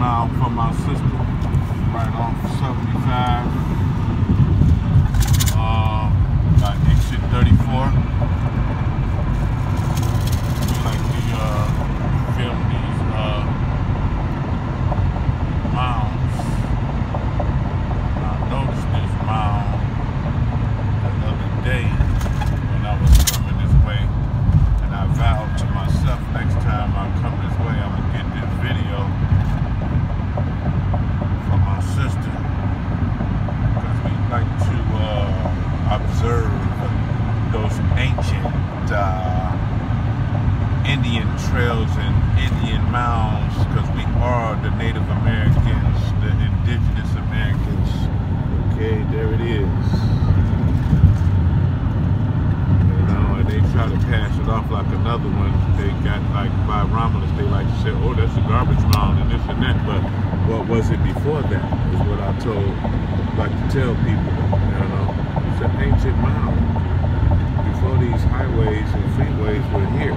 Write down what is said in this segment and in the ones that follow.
mile from my sister, right off 75, by exit 34. We like to film these mounds. I noticed this mound the other day when I was coming this way, and I vowed to myself, next time I come this way, I'm gonna get this video from my sister, because we like to observe those ancient Indian trails and Indian mounds, because we are the Native Americans, the indigenous Americans. Okay, there it is. You know, and they try to pass it off like another one. They got, like, by Romulus, they like to say, oh, that's a garbage mound and this and that, but what was it before that is what I like to tell people, you know. It's an ancient mound. Before these highways and freeways were here.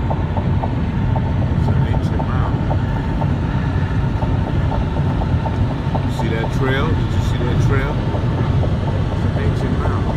It's an ancient mound. You see that trail? Did you see that trail? It's an ancient mound.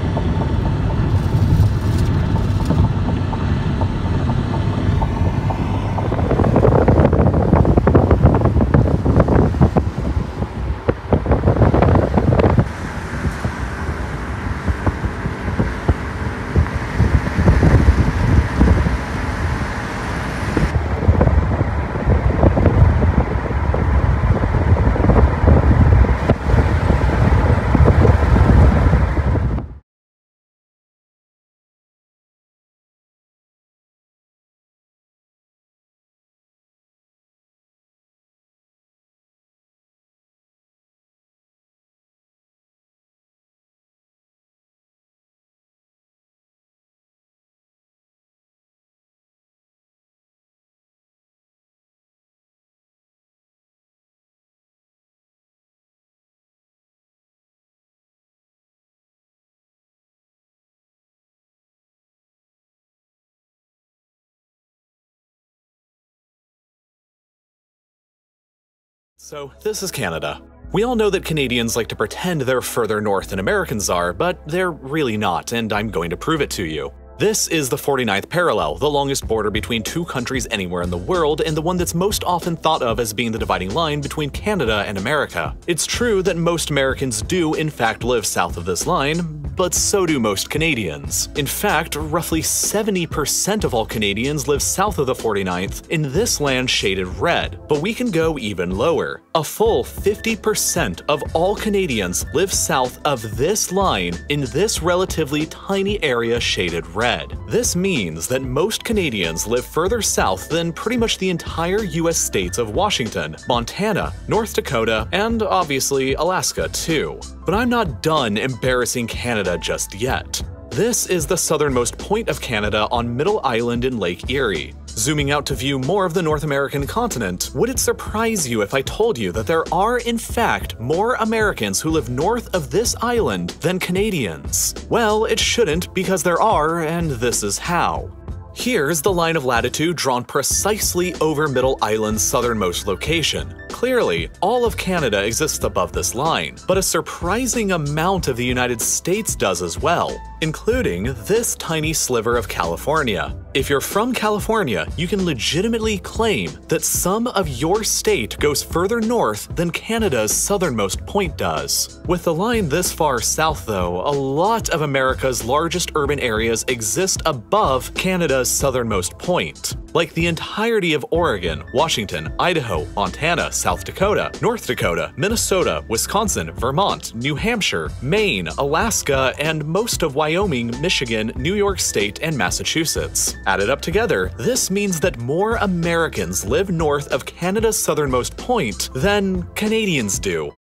So, this is Canada. We all know that Canadians like to pretend they're further north than Americans are, but they're really not, and I'm going to prove it to you. This is the 49th parallel, the longest border between two countries anywhere in the world, and the one that's most often thought of as being the dividing line between Canada and America. It's true that most Americans do in fact live south of this line, but so do most Canadians. In fact, roughly 70% of all Canadians live south of the 49th in this land shaded red, but we can go even lower. A full 50% of all Canadians live south of this line in this relatively tiny area shaded red. This means that most Canadians live further south than pretty much the entire US states of Washington, Montana, North Dakota, and obviously Alaska too. But I'm not done embarrassing Canada just yet. This is the southernmost point of Canada on Middle Island in Lake Erie. Zooming out to view more of the North American continent, would it surprise you if I told you that there are in fact more Americans who live north of this island than Canadians? Well, it shouldn't, because there are, and this is how. Here's the line of latitude drawn precisely over Middle Island's southernmost location. Clearly, all of Canada exists above this line, but a surprising amount of the United States does as well, including this tiny sliver of California. If you're from California, you can legitimately claim that some of your state goes further north than Canada's southernmost point does. With the line this far south though, a lot of America's largest urban areas exist above Canada's southernmost point, like the entirety of Oregon, Washington, Idaho, Montana, South Dakota, North Dakota, Minnesota, Wisconsin, Vermont, New Hampshire, Maine, Alaska, and most of Wyoming, Michigan, New York State, and Massachusetts. Added up together, this means that more Americans live north of Canada's southernmost point than Canadians do.